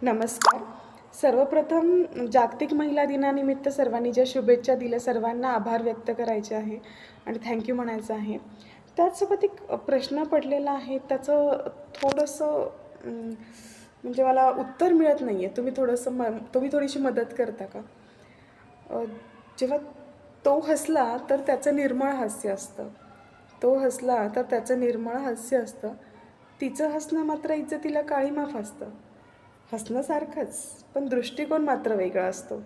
नमस्कार. सर्वप्रथम जागतिक महिला दिनानिमित्त सर्वांनी ज्या शुभेच्छा दिल्या, सर्वांना आभार व्यक्त करायचे आहे आणि थँक म्हणायचं आहे. त्याचसोबत एक प्रश्न पडलेला आहे, त्याचं थोडंसं म्हणजे मला उत्तर मिळत नाही आहे. तुम्ही थोडीशी मदत करता का? अ, जेव्हा तो हसला, तर त्याचं निर्मळ हास्य असतं. तो हसला, तर त्याचं निर्मळ हास्य असतं. तिचं हसणं मात्र इज्जतीला काळीमाफ असतं. हसणं सारखंच, पण दृष्टिकोन मात्र वेगळा असतो.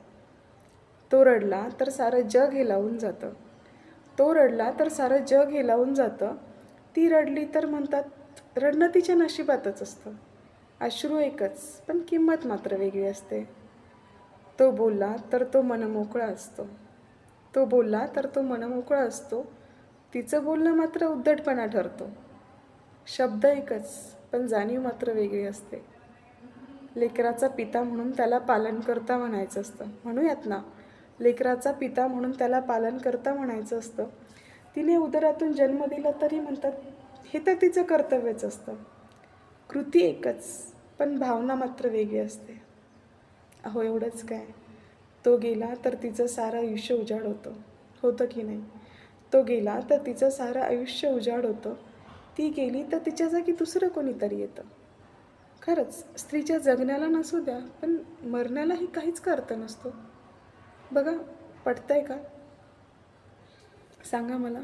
तो रडला तर सारं जग हेलावून जातं. तो रडला तर सारं जग हेलावून जातं. ती रडली तर म्हणतात रडणं तिच्या नशिबातच असतं. अश्रू एकच, पण किंमत मात्र वेगळी असते. तो बोलला तर तो मनमोकळा असतो. तो बोलला तर तो मनमोकळा असतो. तिचं बोलणं मात्र उद्धटपणा ठरतो. शब्द एकच, पण जाणीव मात्र वेगळी असते. लेकराचा पिता म्हणून त्याला पालनकर्ता म्हणायचं असतं. म्हणूयात ना, लेकराचा पिता म्हणून त्याला पालनकर्ता म्हणायचं असतं. तिने उदरातून जन्म दिला तरी म्हणतात हे तर तिचं कर्तव्यच असतं. कृती एकच, पण भावना मात्र वेगळी असते. अहो एवढंच काय, तो गेला तर तिचं सारं आयुष्य उजाड होतं की नाही? तो गेला तर तिचं सारं आयुष्य उजाड होतं. ती गेली तर तिच्या जागी दुसरं कोणीतरी येतं. खरंच स्त्रीच्या जगण्याला नसू द्या, पण मरण्यालाही काहीच अर्थ नसतो. बघा, पटतंय का? सांगा मला.